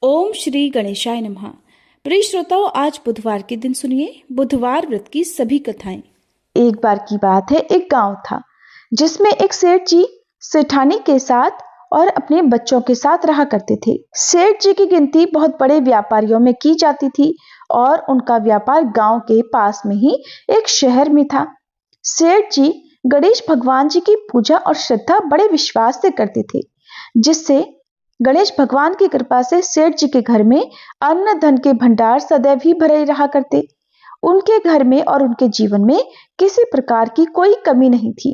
ओम श्री गणेशाय नमः। प्रिय श्रोताओं, आज बुधवार के दिन सुनिए बुधवार व्रत की सभी कथाएं। एक बार की बात है, एक गांव था जिसमें एक सेठ जी सेठानी के साथ और अपने बच्चों के साथ रहा करते थे। सेठ जी की गिनती बहुत बड़े व्यापारियों में की जाती थी और उनका व्यापार गांव के पास में ही एक शहर में था। सेठ जी गणेश भगवान जी की पूजा और श्रद्धा बड़े विश्वास से करते थे, जिससे गणेश भगवान की कृपा से सेठ जी के घर में अन्न धन के भंडार सदैव ही भरे रहा करते। उनके घर में और उनके जीवन में किसी प्रकार की कोई कमी नहीं थी।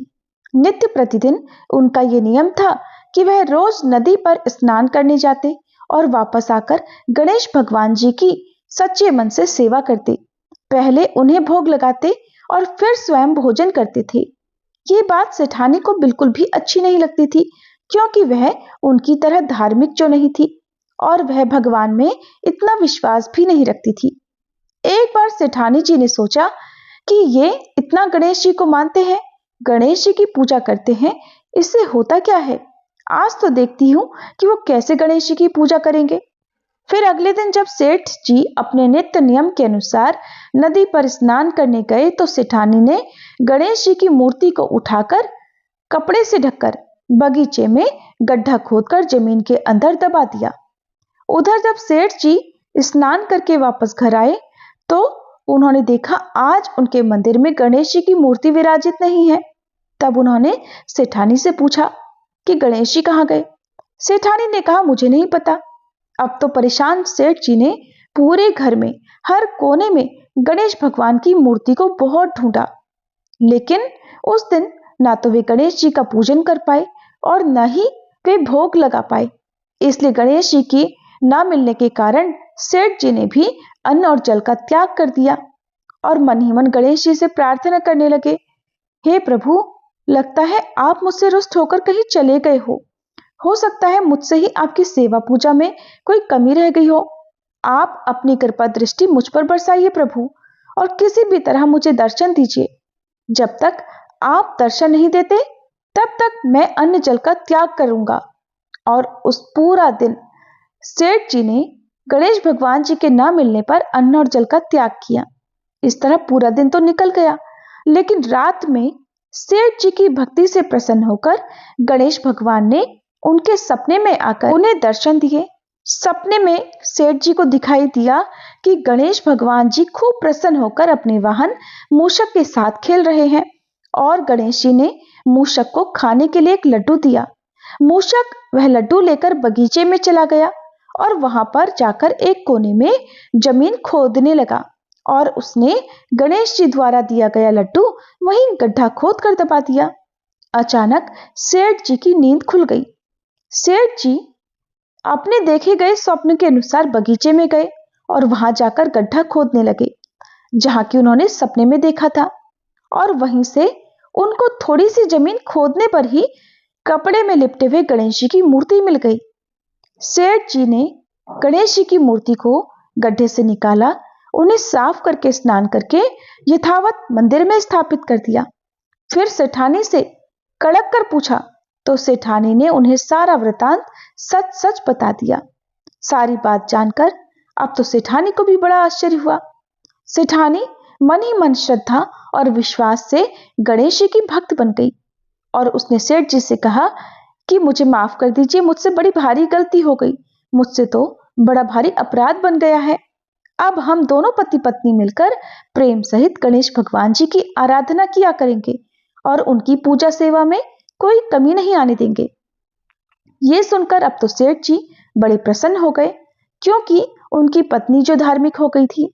नित्य प्रतिदिन उनका ये नियम था कि वह रोज नदी पर स्नान करने जाते और वापस आकर गणेश भगवान जी की सच्चे मन से सेवा करते। पहले उन्हें भोग लगाते और फिर स्वयं भोजन करते थे। ये बात सेठानी को बिल्कुल भी अच्छी नहीं लगती थी, क्योंकि वह उनकी तरह धार्मिक जो नहीं थी और वह भगवान में इतना विश्वास भी नहीं रखती थी। एक बार सेठानी जी ने सोचा कि ये इतना गणेश जी को मानते हैं, गणेश जी की पूजा करते हैं, इससे होता क्या है, आज तो देखती हूँ कि वो कैसे गणेश जी की पूजा करेंगे। फिर अगले दिन जब सेठ जी अपने नित्य नियम के अनुसार नदी पर स्नान करने गए तो सेठानी ने गणेश जी की मूर्ति को उठाकर कपड़े से ढककर बगीचे में गड्ढा खोदकर जमीन के अंदर दबा दिया। उधर जब सेठ जी स्नान करके वापस घर आए तो उन्होंने देखा आज उनके मंदिर में गणेश जी की मूर्ति विराजित नहीं है। तब उन्होंने सेठानी से पूछा कि गणेश जी कहाँ गए। सेठानी ने कहा, मुझे नहीं पता। अब तो परेशान सेठ जी ने पूरे घर में हर कोने में गणेश भगवान की मूर्ति को बहुत ढूंढा, लेकिन उस दिन ना तो वे गणेश जी का पूजन कर पाए और न ही वे भोग लगा पाए। इसलिए गणेश जी की ना मिलने के कारण सेठ जी ने भी अन्न और जल का त्याग कर दिया और मन ही मन गणेश जी से प्रार्थना करने लगे, हे प्रभु, लगता है आप मुझसे रुष्ट होकर कहीं चले गए हो सकता है मुझसे ही आपकी सेवा पूजा में कोई कमी रह गई हो। आप अपनी कृपा दृष्टि मुझ पर बरसाइए प्रभु, और किसी भी तरह मुझे दर्शन दीजिए। जब तक आप दर्शन नहीं देते तब तक मैं अन्न जल का त्याग करूंगा। और उस पूरा दिन सेठ जी ने गणेश भगवान जी के ना मिलने पर अन्न और जल का त्याग किया। इस तरह पूरा दिन तो निकल गया, लेकिन रात में सेठ जी की भक्ति से प्रसन्न होकर गणेश भगवान ने उनके सपने में आकर उन्हें दर्शन दिए। सपने में सेठ जी को दिखाई दिया कि गणेश भगवान जी खूब प्रसन्न होकर अपने वाहन मूषक के साथ खेल रहे हैं और गणेश जी ने मूषक को खाने के लिए एक लड्डू दिया। मूषक वह लड्डू लेकर बगीचे में चला गया और वहां पर जाकर एक कोने में जमीन खोदने लगा और उसने गणेश जी द्वारा दिया गया लड्डू वहीं गड्ढा खोद कर दबा दिया। अचानक सेठ जी की नींद खुल गई। सेठ जी अपने देखे गए स्वप्न के अनुसार बगीचे में गए और वहां जाकर गड्ढा खोदने लगे जहां की उन्होंने सपने में देखा था, और वहीं से उनको थोड़ी सी जमीन खोदने पर ही कपड़े में लिपटे हुए गणेश जी की मूर्ति मिल गई। सेठ जी ने गणेश जी की मूर्ति को गड्ढे से निकाला, उन्हें साफ करके स्नान करके यथावत मंदिर में स्थापित कर दिया। फिर सेठानी से कड़क कर पूछा तो सेठानी ने उन्हें सारा वृतांत सच सच बता दिया। सारी बात जानकर अब तो सेठानी को भी बड़ा आश्चर्य हुआ। सेठानी मन ही मन श्रद्धा और विश्वास से गणेश जी की भक्त बन गई और उसने सेठ जी से कहा कि मुझे माफ कर दीजिए, मुझसे बड़ी भारी गलती हो गई, मुझसे तो बड़ा भारी अपराध बन गया है। अब हम दोनों पति पत्नी मिलकर प्रेम सहित गणेश भगवान जी की आराधना किया करेंगे और उनकी पूजा सेवा में कोई कमी नहीं आने देंगे। ये सुनकर अब तो सेठ जी बड़े प्रसन्न हो गए, क्योंकि उनकी पत्नी जो धार्मिक हो गई थी।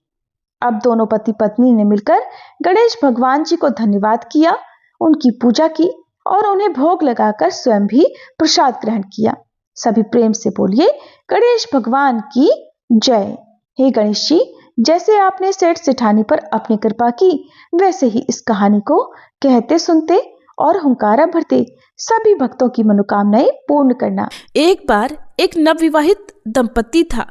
अब दोनों पति पत्नी ने मिलकर गणेश भगवान जी को धन्यवाद किया, उनकी पूजा की और उन्हें भोग लगाकर स्वयं भी प्रसाद ग्रहण किया। सभी प्रेम से बोलिए, गणेश भगवान की जय। हे गणेश जी, जैसे आपने सेठ सेठानी पर अपनी कृपा की, वैसे ही इस कहानी को कहते सुनते और हुंकारा भरते सभी भक्तों की मनोकामनाएं पूर्ण करना। एक बार एक नवविवाहित दंपति था।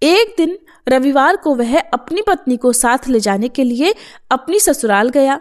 एक दिन रविवार को वह अपनी पत्नी को साथ ले जाने के लिए अपनी ससुराल गया।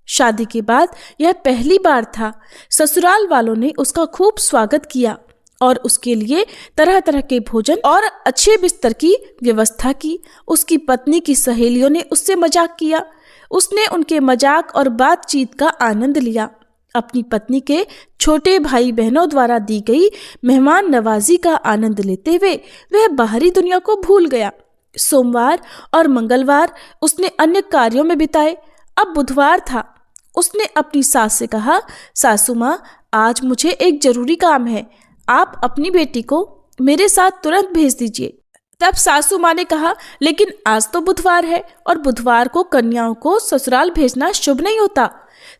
शादी के बाद यह पहली बार था। ससुराल वालों ने उसका खूब स्वागत किया और उसके लिए तरह तरह के भोजन और अच्छे बिस्तर की व्यवस्था की। उसकी पत्नी की सहेलियों ने उससे मजाक किया। उसने उनके मजाक और बातचीत का आनंद लिया। अपनी पत्नी के छोटे भाई बहनों द्वारा दी गई मेहमान नवाजी का आनंद लेते हुए वह बाहरी दुनिया को भूल गया। सोमवार और मंगलवार उसने अन्य कार्यों में बिताए। अब बुधवार था। उसने अपनी सास से कहा, सासू माँ, आज मुझे एक जरूरी काम है, आप अपनी बेटी को मेरे साथ तुरंत भेज दीजिए। तब सासू माँ ने कहा, लेकिन आज तो बुधवार है और बुधवार को कन्याओं को ससुराल भेजना शुभ नहीं होता।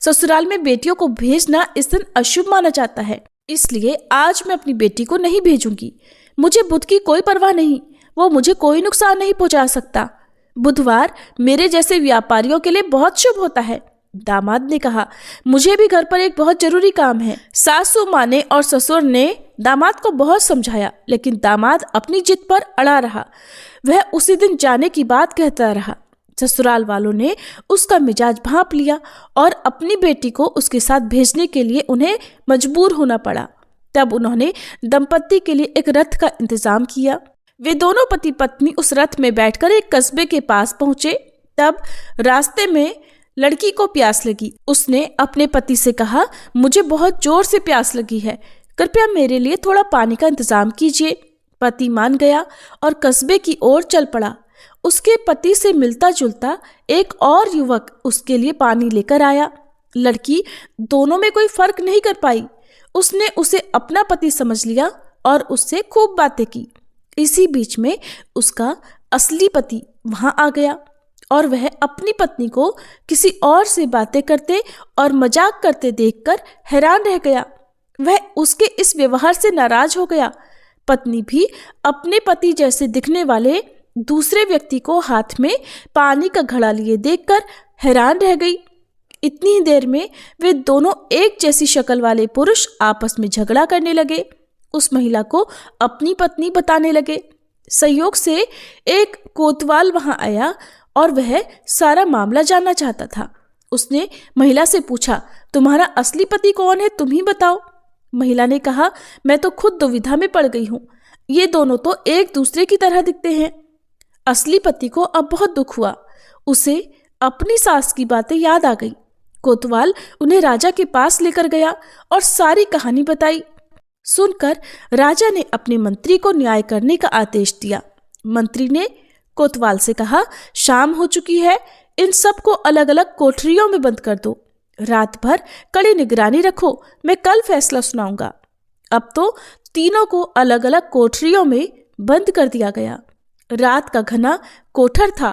ससुराल में बेटियों को भेजना इस दिन अशुभ माना जाता है, इसलिए आज मैं अपनी बेटी को नहीं भेजूंगी। मुझे बुध की कोई परवाह नहीं, वो मुझे कोई नुकसान नहीं पहुंचा सकता। बुधवार मेरे जैसे व्यापारियों के लिए बहुत शुभ होता है। दामाद ने कहा, मुझे भी घर पर एक बहुत जरूरी काम है। सासू माँ ने और ससुर ने दामाद को बहुत समझाया, लेकिन दामाद अपनी जिद पर अड़ा रहा। वह उसी दिन जाने की बात कहता रहा। ससुराल वालों ने उसका मिजाज भांप लिया और अपनी बेटी को उसके साथ भेजने के लिए उन्हें मजबूर होना पड़ा। तब उन्होंने दंपत्ति के लिए एक रथ का इंतजाम किया। वे दोनों पति पत्नी उस रथ में बैठकर एक कस्बे के पास पहुंचे। तब रास्ते में लड़की को प्यास लगी। उसने अपने पति से कहा, मुझे बहुत जोर से प्यास लगी है, कृपया मेरे लिए थोड़ा पानी का इंतजाम कीजिए। पति मान गया और कस्बे की ओर चल पड़ा। उसके पति से मिलता जुलता एक और युवक उसके लिए पानी लेकर आया। लड़की दोनों में कोई फर्क नहीं कर पाई। उसने उसे अपना पति समझ लिया और उससे खूब बातें की। इसी बीच में उसका असली पति वहां आ गया और वह अपनी पत्नी को किसी और से बातें करते और मजाक करते देखकर हैरान रह गया। वह उसके इस व्यवहार से नाराज हो गया। पत्नी भी अपने पति जैसे दिखने वाले दूसरे व्यक्ति को हाथ में पानी का घड़ा लिए देखकर हैरान रह गई। इतनी ही देर में वे दोनों एक जैसी शक्ल वाले पुरुष आपस में झगड़ा करने लगे। उस महिला को अपनी पत्नी बताने लगे। संयोग से एक कोतवाल वहां आया और वह सारा मामला जानना चाहता था। उसने महिला से पूछा, तुम्हारा असली पति कौन है, तुम ही बताओ। महिला ने कहा, मैं तो खुद दुविधा में पड़ गई हूँ, ये दोनों तो एक दूसरे की तरह दिखते हैं। असली पति को अब बहुत दुख हुआ। उसे अपनी सास की बातें याद आ गई। कोतवाल उन्हें राजा के पास लेकर गया और सारी कहानी बताई। सुनकर राजा ने अपने मंत्री को न्याय करने का आदेश दिया। मंत्री ने कोतवाल से कहा, शाम हो चुकी है, इन सबको अलग अलग कोठरियों में बंद कर दो। रात भर कड़ी निगरानी रखो, मैं कल फैसला सुनाऊंगा। अब तो तीनों को अलग अलग कोठरियों में बंद कर दिया गया। रात का घना कोठर था।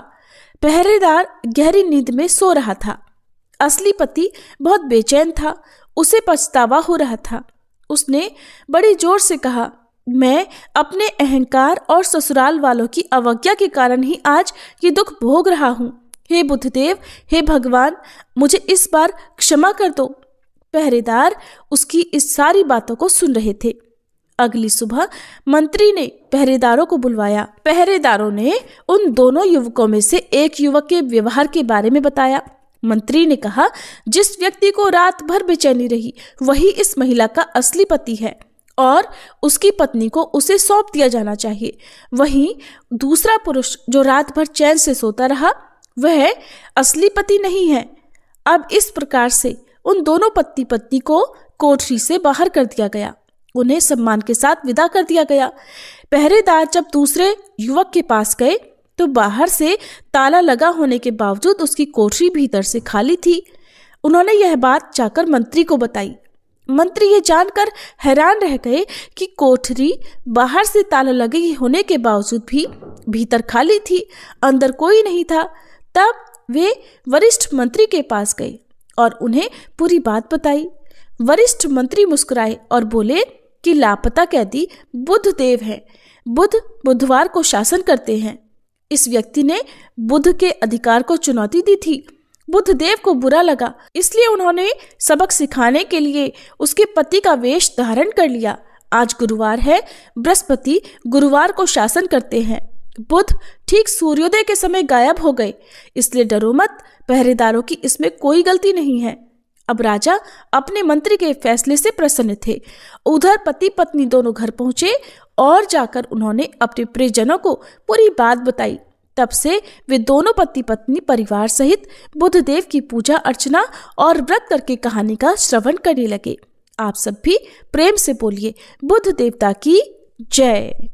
पहरेदार गहरी नींद में सो रहा था। असली पति बहुत बेचैन था। उसे पछतावा हो रहा था। उसने बड़ी जोर से कहा, मैं अपने अहंकार और ससुराल वालों की अवज्ञा के कारण ही आज ये दुख भोग रहा हूँ। हे बुद्धदेव, हे भगवान, मुझे इस बार क्षमा कर दो। पहरेदार उसकी इस सारी बातों को सुन रहे थे। अगली सुबह मंत्री ने पहरेदारों को बुलवाया। पहरेदारों ने उन दोनों युवकों में से एक युवक के व्यवहार के बारे में बताया। मंत्री ने कहा, जिस व्यक्ति को रात भर बेचैनी रही वही इस महिला का असली पति है और उसकी पत्नी को उसे सौंप दिया जाना चाहिए। वहीं दूसरा पुरुष जो रात भर चैन से सोता रहा वह असली पति नहीं है। अब इस प्रकार से उन दोनों पति पत्नी को कोठरी से बाहर कर दिया गया। उन्हें सम्मान के साथ विदा कर दिया गया। पहरेदार जब दूसरे युवक के पास गए तो बाहर से ताला लगा होने के बावजूद उसकी कोठरी भीतर से खाली थी। उन्होंने यह बात जाकर मंत्री को बताई। मंत्री ये जानकर हैरान रह गए कि कोठरी बाहर से ताला लगे होने के बावजूद भी भीतर खाली थी, अंदर कोई नहीं था। तब वे वरिष्ठ मंत्री के पास गए और उन्हें पूरी बात बताई। वरिष्ठ मंत्री मुस्कुराए और बोले कि लापता कैदी बुद्धदेव हैं। बुध बुधवार को शासन करते हैं। इस व्यक्ति ने बुध के अधिकार को चुनौती दी थी। बुद्धदेव को बुरा लगा, इसलिए उन्होंने सबक सिखाने के लिए उसके पति का वेश धारण कर लिया। आज गुरुवार है, बृहस्पति गुरुवार को शासन करते हैं। बुध ठीक सूर्योदय के समय गायब हो गए, इसलिए डरो मत, पहरेदारों की इसमें कोई गलती नहीं है। अब राजा अपने मंत्री के फैसले से प्रसन्न थे। उधर पति पत्नी दोनों घर पहुंचे और जाकर उन्होंने अपने प्रियजनों को पूरी बात बताई। तब से वे दोनों पति पत्नी परिवार सहित बुद्धदेव की पूजा अर्चना और व्रत करके कहानी का श्रवण करने लगे। आप सब भी प्रेम से बोलिए बुद्ध देवता की जय।